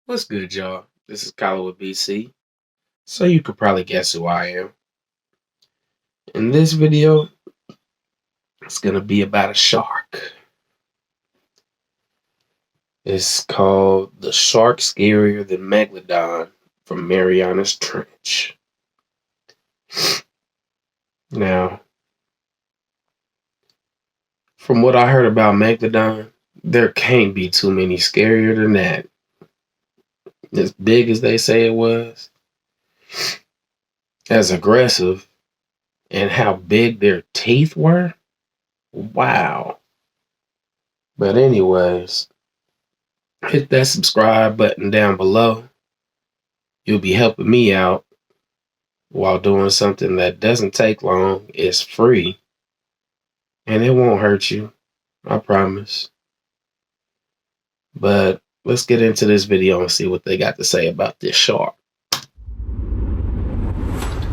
What's good, y'all? This is Kyler with BC. So you could probably guess who I am. In this video, it's gonna be about a shark. It's called the shark scarier than Megalodon from Mariana's Trench. Now, from what I heard about Megalodon, there can't be too many scarier than that. As big as they say it was, as aggressive, and how big their teeth were. Wow. But anyways, hit that subscribe button down below. You'll be helping me out while doing something that doesn't take long, is free, and it won't hurt you. I promise. But let's get into this video and see what they got to say about this shark.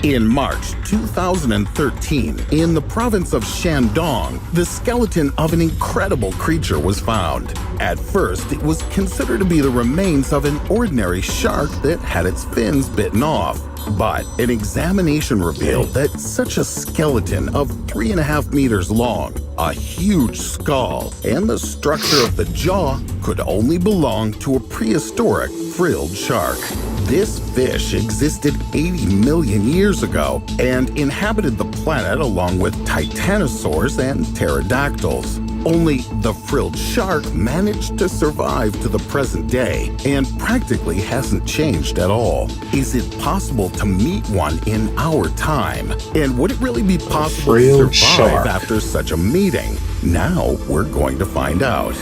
In March 2013, in the province of Shandong, the skeleton of an incredible creature was found. At first, it was considered to be the remains of an ordinary shark that had its fins bitten off. But an examination revealed that such a skeleton of 3.5 meters long, a huge skull, and the structure of the jaw could only belong to a prehistoric frilled shark. This fish existed 80 million years ago and inhabited the planet along with titanosaurs and pterodactyls. Only the frilled shark managed to survive to the present day and practically hasn't changed at all. Is it possible to meet one in our time? And would it really be possible to survive after such a meeting? Now we're going to find out.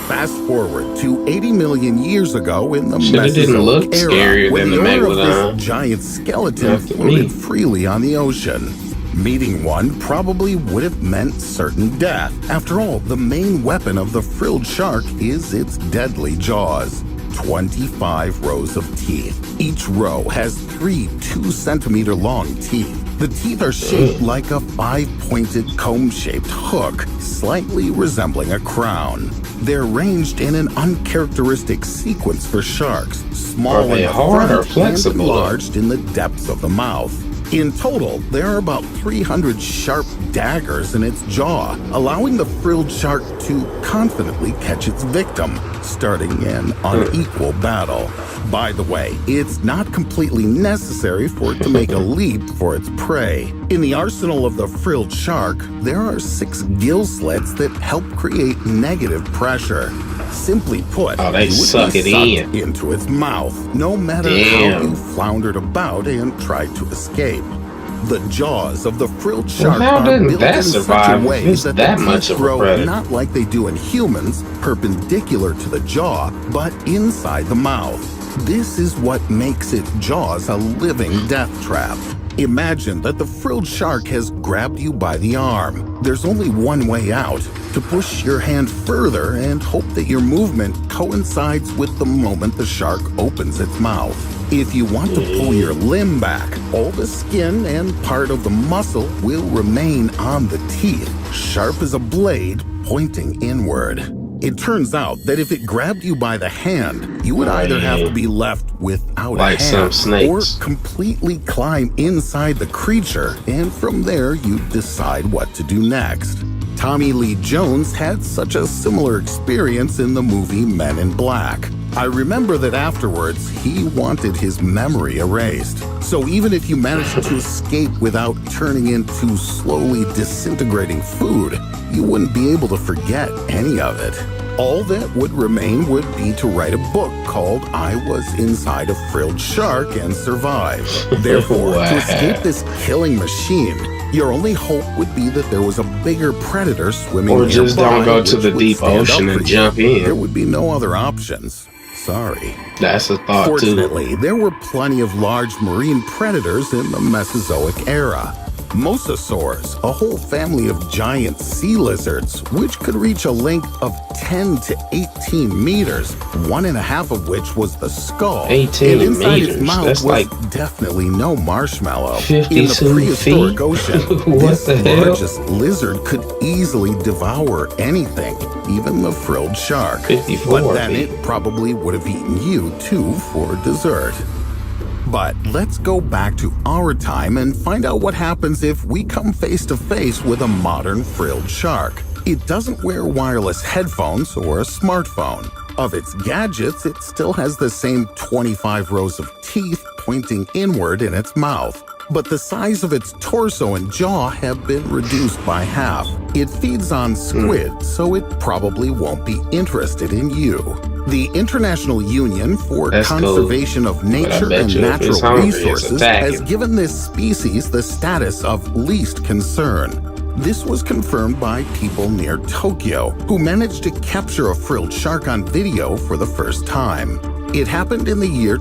Fast forward to 80 million years ago in the Mesozoic era, when the owner of this giant skeleton floated freely on the ocean. Meeting one probably would have meant certain death. After all, the main weapon of the frilled shark is its deadly jaws. 25 rows of teeth. Each row has 3 2-centimeter long teeth. The teeth are shaped like a 5-pointed comb-shaped hook, slightly resembling a crown. They're arranged in an uncharacteristic sequence for sharks, small in the front and enlarged in the depths of the mouth. In total, there are about 300 sharp daggers in its jaw, allowing the frilled shark to confidently catch its victim, starting an unequal battle. By the way, it's not completely necessary for it to make a leap for its prey. In the arsenal of the frilled shark, there are 6 gill slits that help create negative pressure. Simply put, they you would be sucked into its mouth, no matter how you floundered about and tried to escape. The jaws of the frilled shark are built in such a way that the teeth grow not like they do in humans, perpendicular to the jaw, but inside the mouth. This is what makes its jaws a living death trap. Imagine that the frilled shark has grabbed you by the arm. There's only one way out: to push your hand further and hope that your movement coincides with the moment the shark opens its mouth. If you want to pull your limb back, all the skin and part of the muscle will remain on the teeth, sharp as a blade pointing inward. It turns out that if it grabbed you by the hand, you would either have to be left without a hand or completely climb inside the creature, and from there you'd decide what to do next. Tommy Lee Jones had such a similar experience in the movie Men in Black. I remember that afterwards, he wanted his memory erased. So even if you managed to escape without turning into slowly disintegrating food, you wouldn't be able to forget any of it. All that would remain would be to write a book called I Was Inside a Frilled Shark and Survived. Therefore, to escape this killing machine, your only hope would be that there was a bigger predator swimming nearby, or just don't go to the deep ocean and jump in. There would be no other options. Sorry. That's a thought. Fortunately, there were plenty of large marine predators in the Mesozoic era. Mosasaurs, a whole family of giant sea lizards, which could reach a length of 10 to 18 meters, 1.5 of which was the skull. 18 and inside meters. its mouth That's was like definitely no marshmallow. 52 In the prehistoric feet? ocean, What this the hell? largest lizard could easily devour anything, even the frilled shark. 54 But then feet. it probably would have eaten you too for dessert. But let's go back to our time and find out what happens if we come face to face with a modern frilled shark. It doesn't wear wireless headphones or a smartphone. Of its gadgets, it still has the same 25 rows of teeth pointing inward in its mouth. But the size of its torso and jaw have been reduced by half. It feeds on squid, so it probably won't be interested in you. The International Union for That's Conservation of Nature bet and you if it's Natural hungry, it's Resources attacking. has given this species the status of least concern. This was confirmed by people near Tokyo, who managed to capture a frilled shark on video for the first time. It happened in the year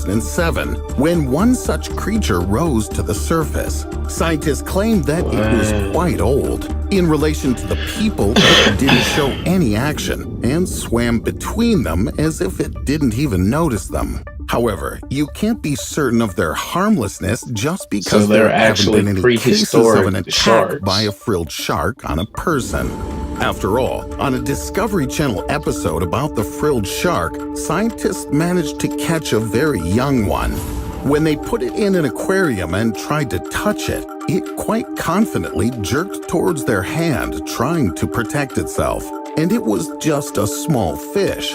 2007, when one such creature rose to the surface. Scientists claimed that it was quite old. In relation to the people, it didn't show any action and swam between them as if it didn't even notice them. However, you can't be certain of their harmlessness just because they're there haven't actually been any cases prehistoric of an attack sharks. by a frilled shark on a person. After all, on a Discovery Channel episode about the frilled shark, scientists managed to catch a very young one. When they put it in an aquarium and tried to touch it, it quite confidently jerked towards their hand, trying to protect itself. And it was just a small fish.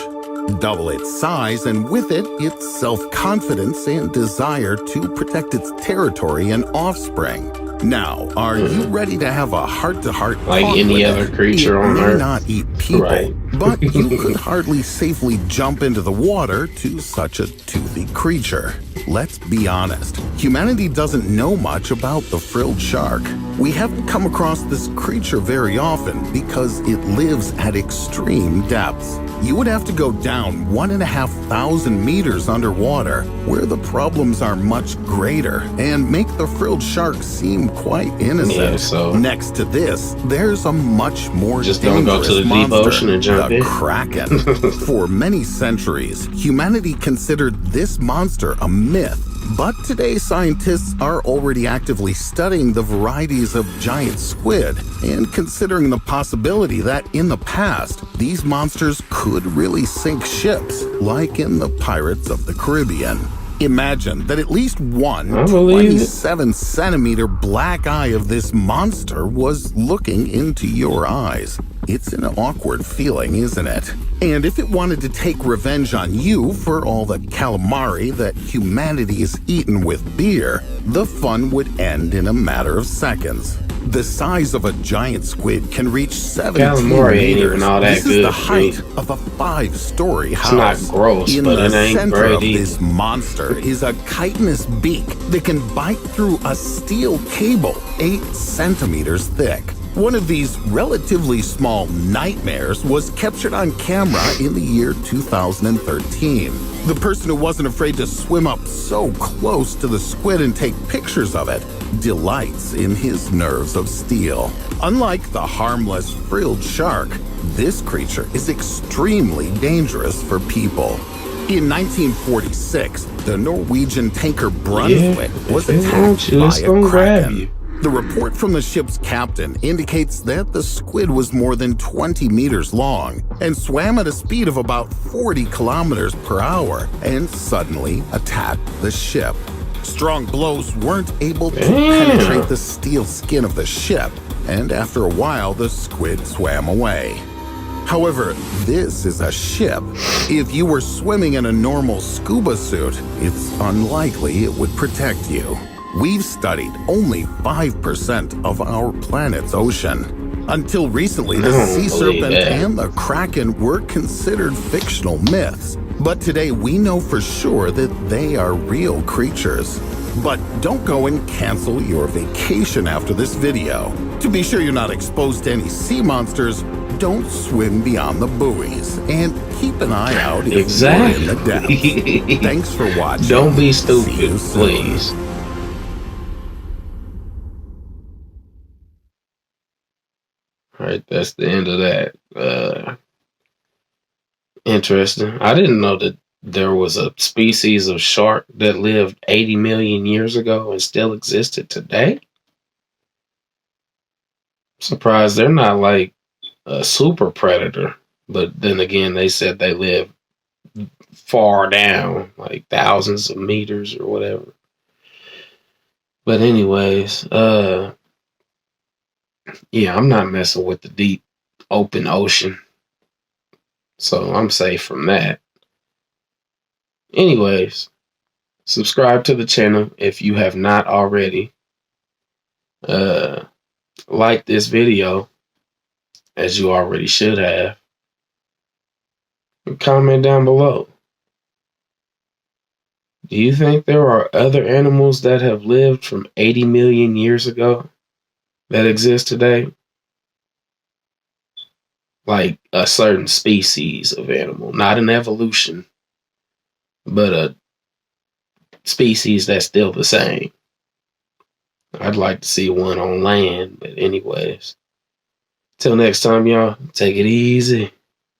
Double its size, and with it, its self-confidence and desire to protect its territory and offspring. Now, are you ready to have a heart-to-heart Like talk any with other it? creature on It may Earth? not eat people, Right. but you could hardly safely jump into the water to such a toothy creature. Let's be honest, humanity doesn't know much about the frilled shark. We haven't come across this creature very often because it lives at extreme depths. You would have to go down 1,500 meters underwater, where the problems are much greater and make the frilled shark seem quite innocent. Yeah, so Next to this, there's a much more just don't go dangerous to the deep monster, ocean and jump the in. Kraken. For many centuries, humanity considered this monster a myth. But today, scientists are already actively studying the varieties of giant squid and considering the possibility that in the past, these monsters could really sink ships, like in the Pirates of the Caribbean. Imagine that at least one I believe it. 27-centimeter black eye of this monster was looking into your eyes. It's an awkward feeling, isn't it? And if it wanted to take revenge on you for all the calamari that humanity has eaten with beer, the fun would end in a matter of seconds. The size of a giant squid can reach 17 Calamari ain't meters. even all that This is good the for me. height of a 5-story house. It's not gross, In but the it ain't center great of either. this monster is a chitinous beak that can bite through a steel cable 8 centimeters thick. One of these relatively small nightmares was captured on camera in the year 2013. The person who wasn't afraid to swim up so close to the squid and take pictures of it delights in his nerves of steel. Unlike the harmless frilled shark, this creature is extremely dangerous for people. In 1946, the Norwegian tanker Brunswick was if they want attacked you, by it's a gonna grab kraken. you. The report from the ship's captain indicates that the squid was more than 20 meters long and swam at a speed of about 40 kilometers per hour and suddenly attacked the ship. Strong blows weren't able to penetrate the steel skin of the ship, and after a while, the squid swam away. However, this is a ship. If you were swimming in a normal scuba suit, it's unlikely it would protect you. We've studied only 5% of our planet's ocean. Until recently, the sea serpent and the kraken were considered fictional myths. But today we know for sure that they are real creatures. But don't go and cancel your vacation after this video. To be sure you're not exposed to any sea monsters, don't swim beyond the buoys. And keep an eye out if you're in the depths. Thanks for watching. Don't be See you stupid, soon. please. that's the end of that. Interesting. I didn't know that there was a species of shark that lived 80 million years ago and still existed today. Surprised they're not like a super predator. But then again, they said they live far down, like thousands of meters or whatever. But anyways, yeah, I'm not messing with the deep open ocean. So I'm safe from that. Anyways, subscribe to the channel if you have not already. Uh like this video, as you already should have. And comment down below. Do you think there are other animals that have lived from 80 million years ago that exist today? Like a certain species of animal, not an evolution, but a species that's still the same. I'd like to see one on land, but anyways. Till next time, y'all, take it easy.